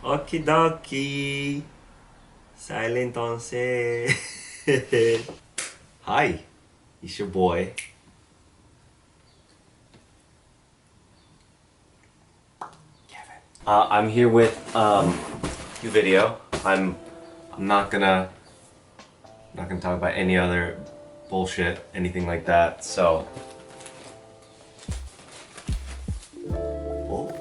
Okie dokie. Silent on set. Hi, it's your boy. Kevin. I'm here with new video. I'm not gonna talk about any other bullshit, anything like that. So. Oh.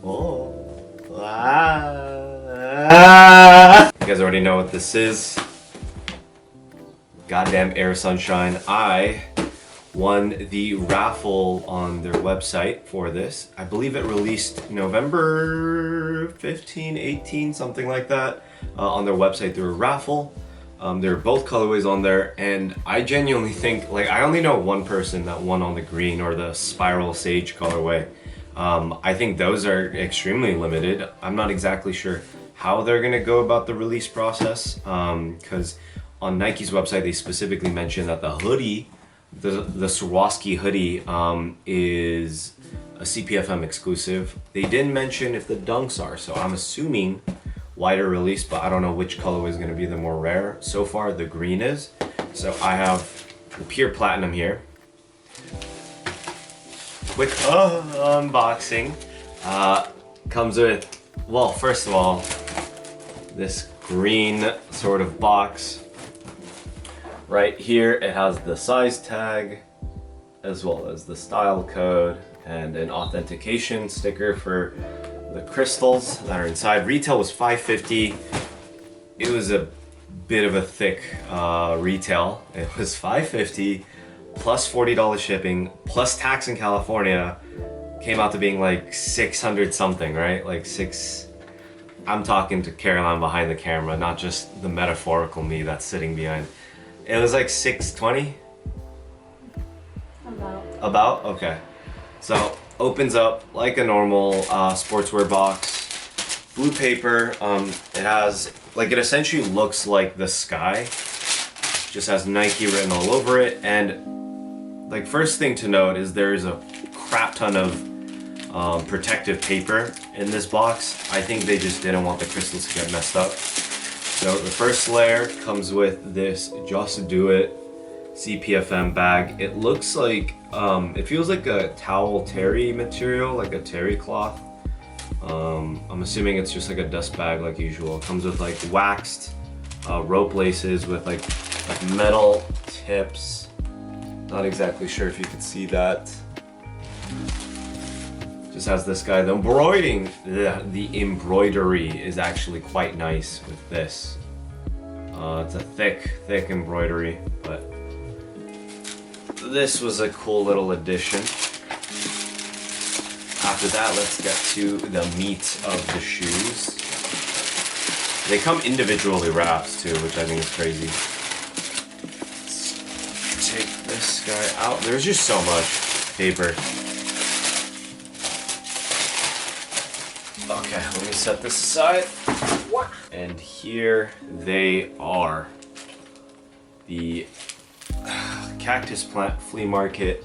Oh. Ah. You guys already know what this is. Goddamn Air Sunshine. I won the raffle on their website for this. I believe it released November 15, 18, something like that. On their website through a raffle. There are both colorways on there, and I genuinely think, like, I only know one person that won on the green or the Spiral Sage colorway. I think those are extremely limited. I'm not exactly sure how they're gonna go about the release process, because on Nike's website they specifically mentioned that the hoodie, the Swarovski hoodie, is a CPFM exclusive. They didn't mention if the dunks are, so I'm assuming wider release, but I don't know which colorway is going to be the more rare. So far the green is. So I have the pure platinum here. Quick unboxing. Comes with, well, first of all, this green sort of box. Right here it has the size tag as well as the style code and an authentication sticker for the crystals that are inside. Retail was $5.50. It was a bit of a thick retail. It was $5.50 plus $40 shipping plus tax in California. Came out to being like 600 something, right? Like I'm talking to Caroline behind the camera, not just the metaphorical me that's sitting behind. It was like 620? About? Okay. So opens up like a normal sportswear box. Blue paper. It has, like, it essentially looks like the sky. Just has Nike written all over it. And like, first thing to note is there's a crap ton of protective paper in this box. I think they just didn't want the crystals to get messed up. So the first layer comes with this Just Do It CPFM bag. It looks like, it feels like a towel terry material, like a terry cloth. I'm assuming it's just like a dust bag like usual. It comes with like waxed rope laces with like metal tips. Not exactly sure if you can see that. Just has this guy. The embroidery is actually quite nice with this. It's a thick embroidery, but this was a cool little addition. After that, let's get to the meat of the shoes. They come individually wrapped too, which I think is crazy. Let's take this guy out. There's just so much paper. Okay, let me set this aside. And here they are. The Cactus Plant Flea Market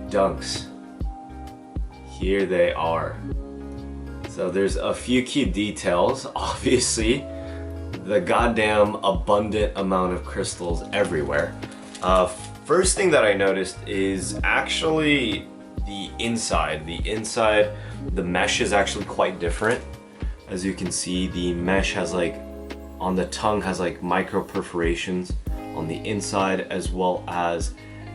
dunks. Here they are. So there's a few key details. Obviously, the goddamn abundant amount of crystals everywhere. First thing that I noticed is actually the inside. The mesh is actually quite different. As you can see, the mesh has, like, on the tongue has like micro perforations on the inside, as well as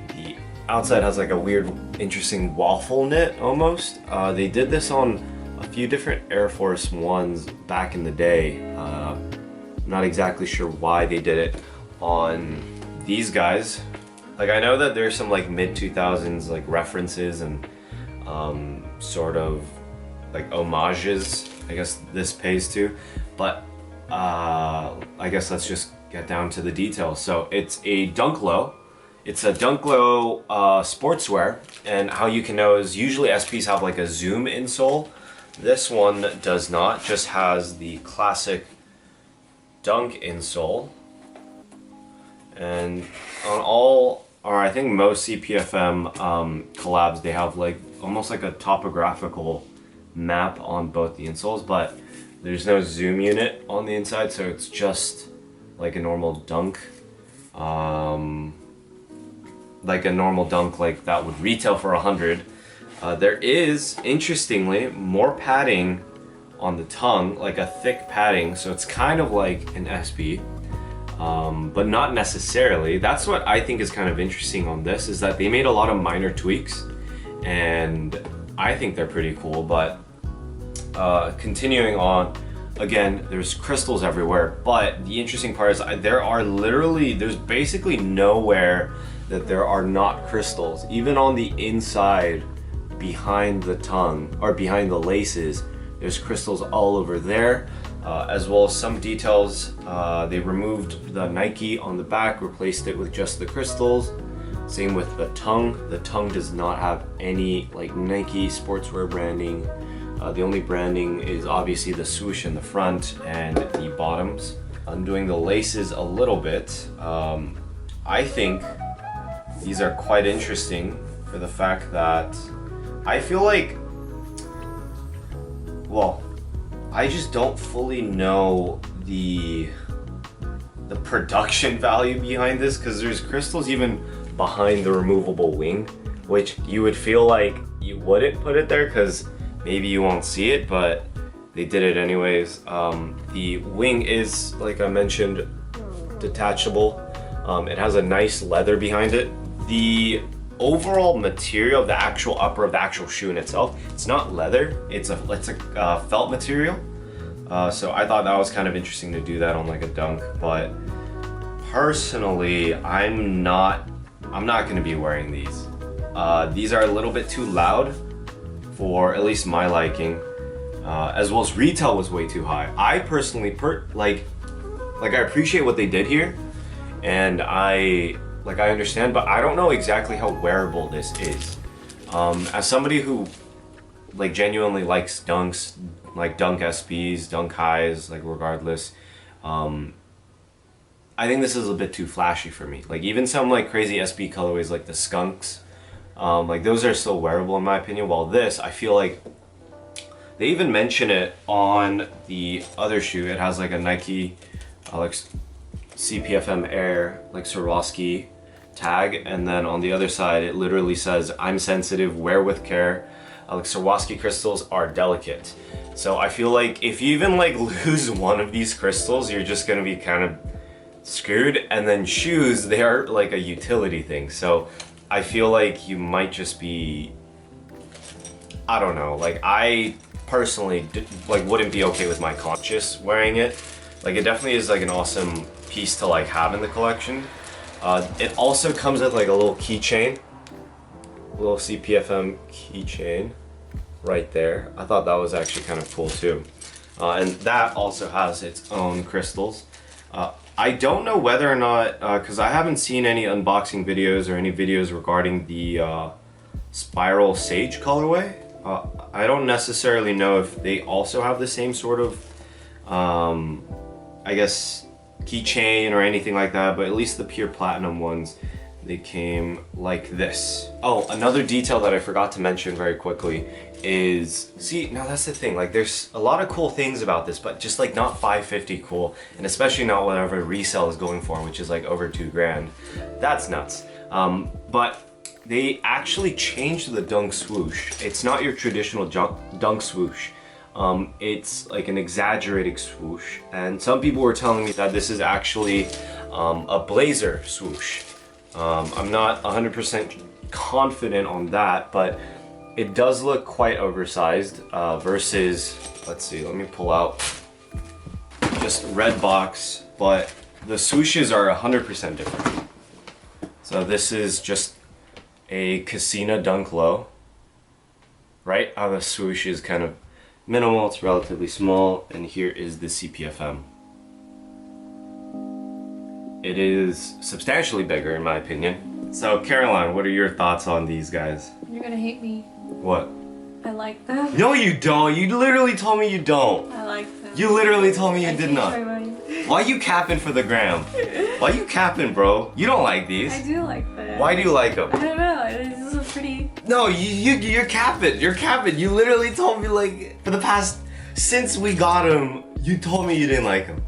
the outside has like a weird, interesting waffle knit almost. They did this on a few different Air Force Ones back in the day. I'm not exactly sure why they did it on these guys. Like, I know that there's some like mid-2000s like references and sort of like homages, I guess this pays to, but I guess let's just get down to the details. So it's a Dunk Low. It's a Dunk Low sportswear, and how you can know is usually SPs have like a zoom insole. This one does not, just has the classic Dunk insole. And on all, or I think most CPFM collabs, they have like almost like a topographical map on both the insoles, but there's no zoom unit on the inside, so it's just like a normal dunk. Like a normal dunk like that would retail for 100. There is, interestingly, more padding on the tongue, like a thick padding, so it's kind of like an SB, but not necessarily. That's what I think is kind of interesting on this, is that they made a lot of minor tweaks, and I think they're pretty cool. But continuing on, again, there's crystals everywhere, but the interesting part is there's basically nowhere that there are not crystals. Even on the inside, behind the tongue, or behind the laces, there's crystals all over there, as well as some details. They removed the Nike on the back, replaced it with just the crystals. Same with the tongue. The tongue does not have any like Nike sportswear branding. The only branding is obviously the swoosh in the front and the bottoms. Undoing the laces a little bit, I think these are quite interesting for the fact that I feel like, well, I just don't fully know the production value behind this, because there's crystals even behind the removable wing, which you would feel like you wouldn't put it there because maybe you won't see it, but they did it anyways. The wing is, like I mentioned, detachable. It has a nice leather behind it. The overall material of the actual upper of the actual shoe in itself, it's not leather, it's a felt material. So I thought that was kind of interesting to do that on like a dunk, but personally I'm not going to be wearing these. These are a little bit too loud for at least my liking, as well as retail was way too high. I personally I appreciate what they did here, and I understand, but I don't know exactly how wearable this is. As somebody who like genuinely likes dunks, like dunk SBs, dunk highs, like regardless, I think this is a bit too flashy for me. Like even some like crazy SB colorways like the skunks, like those are still wearable in my opinion, while this, I feel like they even mention it on the other shoe. It has like a Nike like CPFM Air, like Swarovski tag, and then on the other side it literally says, "I'm sensitive, wear with care. Like Swarovski crystals are delicate." So I feel like if you even like lose one of these crystals, you're just gonna be kind of screwed. And then shoes, they are like a utility thing, so I feel like you might just be, I don't know, like I personally wouldn't be okay with my conscious wearing it. Like it definitely is like an awesome piece to like have in the collection. It also comes with like a little keychain, little CPFM keychain right there. I thought that was actually kind of cool too. And that also has its own crystals. I don't know whether or not, because I haven't seen any unboxing videos or any videos regarding the Spiral Sage colorway. I don't necessarily know if they also have the same sort of, I guess, keychain or anything like that, but at least the pure platinum ones, they came like this. Oh, another detail that I forgot to mention very quickly is, see, now that's the thing, like there's a lot of cool things about this, but just like not 550 cool, and especially not whatever resale is going for, which is like over $2,000. That's nuts. But they actually changed the dunk swoosh. It's not your traditional dunk swoosh. It's like an exaggerated swoosh, and some people were telling me that this is actually a blazer swoosh. I'm not 100% confident on that, but it does look quite oversized versus, let's see, let me pull out just red box, but the swooshes are 100% different. So this is just a Casino Dunk Low, right? How the swoosh is kind of minimal, it's relatively small, and here is the CPFM. It is substantially bigger in my opinion. So Caroline, what are your thoughts on these guys? You're gonna hate me. What? I like them. No you don't, you literally told me you don't. I like them. You literally told me you I did changed not. my mind. Why you capping for the gram? Why you capping, bro? You don't like these. I do like them. Why do you like them? I don't know, these are pretty No, you're capping. You're capping. You literally told me like for the past since we got them, you told me you didn't like them.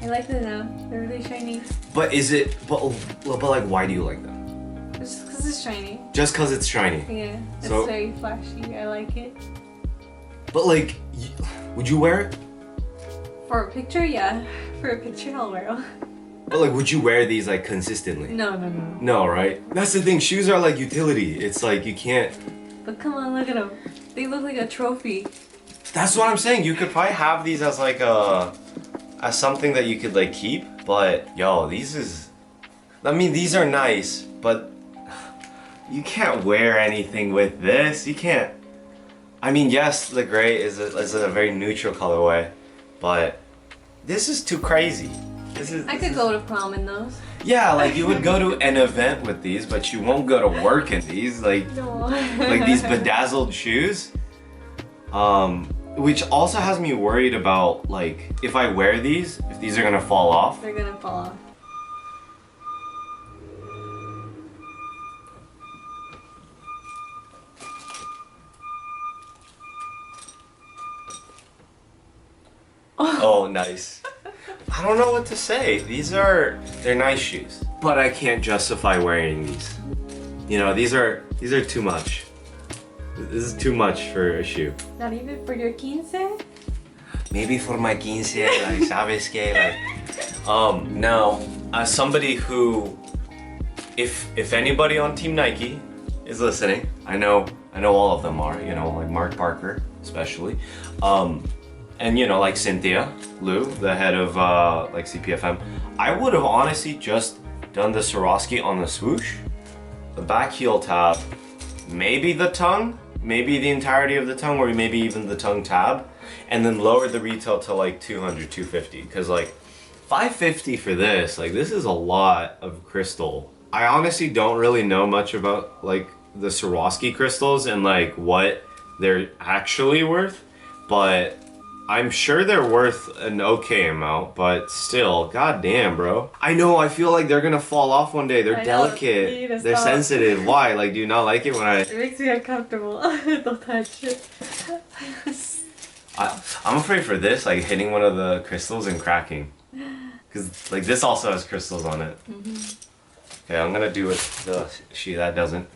I like them now. They're really shiny. But is it? But like, why do you like them? Just because it's shiny. Just because it's shiny. Yeah, it's So- very flashy. I like it. But like, would you wear it? For a picture, yeah. For a picture, I'll wear them. But like, would you wear these like consistently? No. No, right? That's the thing. Shoes are like utility. It's like you can't. But come on, look at them. They look like a trophy. That's what I'm saying. You could probably have these as like as something that you could like keep. But yo, these are nice, but you can't wear anything with this. You can't. I mean, yes, the gray is a very neutral colorway, but this is too crazy. I could go to prom in those. Yeah, like you would go to an event with these, but you won't go to work in these. Like, No. like these bedazzled shoes. Which also has me worried about like if I wear these, if these are gonna fall off. They're gonna fall off. Oh, nice. I don't know what to say. They're nice shoes, but I can't justify wearing these. You know, these are too much. This is too much for a shoe. Not even for your 15? Maybe for my 15, like, sabes que, like, now, as somebody who, if anybody on Team Nike is listening, I know all of them are, you know, like Mark Parker, especially, and you know, like Cynthia Liu, the head of, like CPFM, I would have honestly just done the Swarovski on the swoosh, the back heel tab, maybe the tongue, maybe the entirety of the tongue, or maybe even the tongue tab, and then lower the retail to like 200, 250, because like 550 for this, like this is a lot of crystal. I honestly don't really know much about like the Swarovski crystals and like what they're actually worth, but I'm sure they're worth an okay amount, but still, goddamn, bro. I know, I feel like they're gonna fall off one day. They're I know, delicate. you need to They're stop. sensitive. Why? Like, do you not like it when I... It makes me uncomfortable. Don't touch it. I'm afraid for this, like hitting one of the crystals and cracking. Cause like this also has crystals on it. Okay, I'm gonna do it. That doesn't.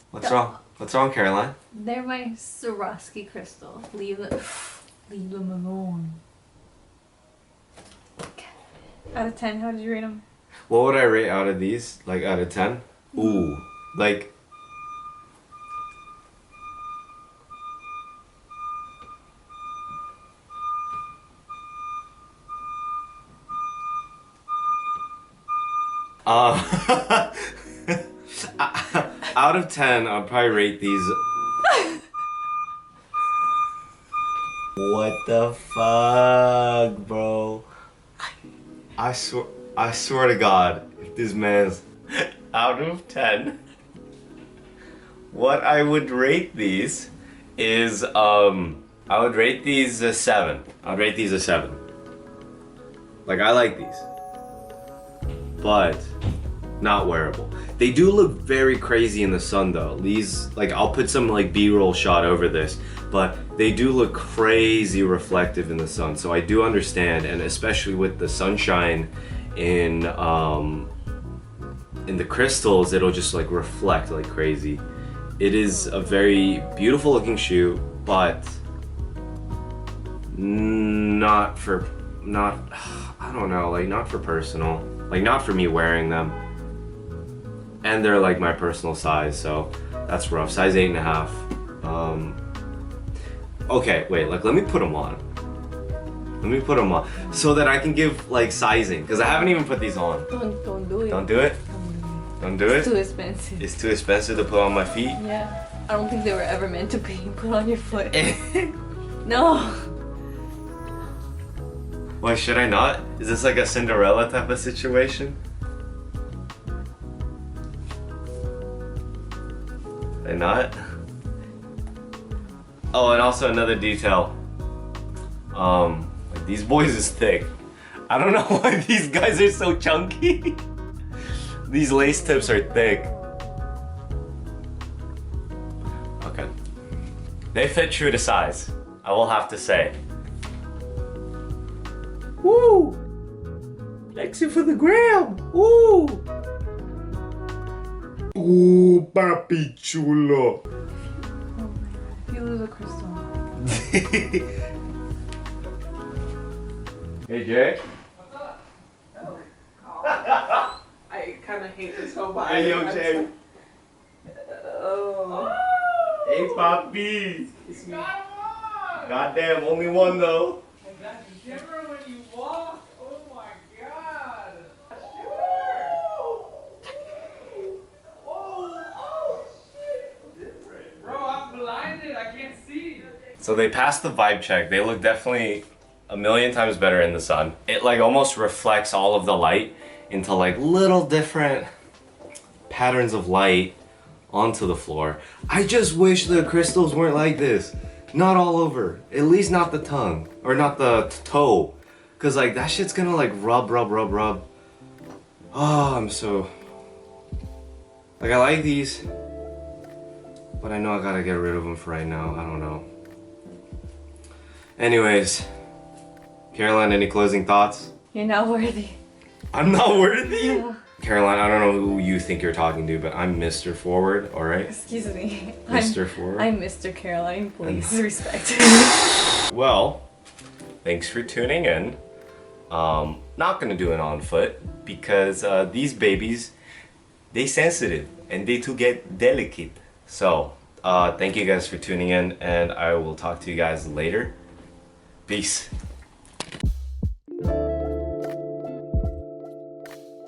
What's wrong? What's wrong, Caroline? They're my Swarovski crystal. Leave them alone. Out of 10, how did you rate them? What would I rate out of these? Like out of 10? Ooh, like. Out of 10, I'll probably rate these. What the fuck, bro? I swear to God, if this man's out of 10, what I would rate these is, I would rate these a 7. I'd rate these a 7. Like, I like these. But not wearable. They do look very crazy in the sun though. These, like, I'll put some like B-roll shot over this, but they do look crazy reflective in the sun. So I do understand, and especially with the sunshine in the crystals, it'll just like reflect like crazy. It is a very beautiful looking shoe, but not I don't know, like not for personal, like not for me wearing them. And they're like my personal size, so that's rough. Size 8.5. Okay, wait, like let me put them on. Let me put them on so that I can give like sizing, because I haven't even put these on. Don't do it. Don't do it? Don't do It's it? too expensive. It's too expensive to put on my feet? Yeah. I don't think they were ever meant to be put on your foot. No. Why should I not? Is this like a Cinderella type of situation? Should I not? Oh, and also another detail. Like these boys is thick. I don't know why these guys are so chunky. These lace tips are thick. They fit true to size, I will have to say. Woo! Flexing for the gram! Woo! Ooh, papi chulo. You lose a crystal. Hey Jay. I kind of hate this whole vibe. Hey yo Jay. Oh. Hey papi. It's me. Goddamn, only one though. That's different when you walk. Oh my god. Bro, I'm blinded. I can't see. So they passed the vibe check. They look definitely a million times better in the sun. It like almost reflects all of the light into like little different patterns of light onto the floor. I just wish the crystals weren't like this. Not all over. At least not the tongue. Or not the toe. Cause like that shit's gonna like rub. Oh, I'm so... Like I like these. But I know I gotta get rid of them for right now. I don't know. Anyways. Caroline, any closing thoughts? You're not worthy. I'm not worthy? Yeah. Caroline, I don't know who you think you're talking to, but I'm Mr. Forward, alright? Excuse me. Mr. Forward? I'm Mr. Caroline. Please respect. Well, thanks for tuning in. Not gonna do it on foot because these babies, they sensitive and they too get delicate. So, thank you guys for tuning in and I will talk to you guys later. Peace.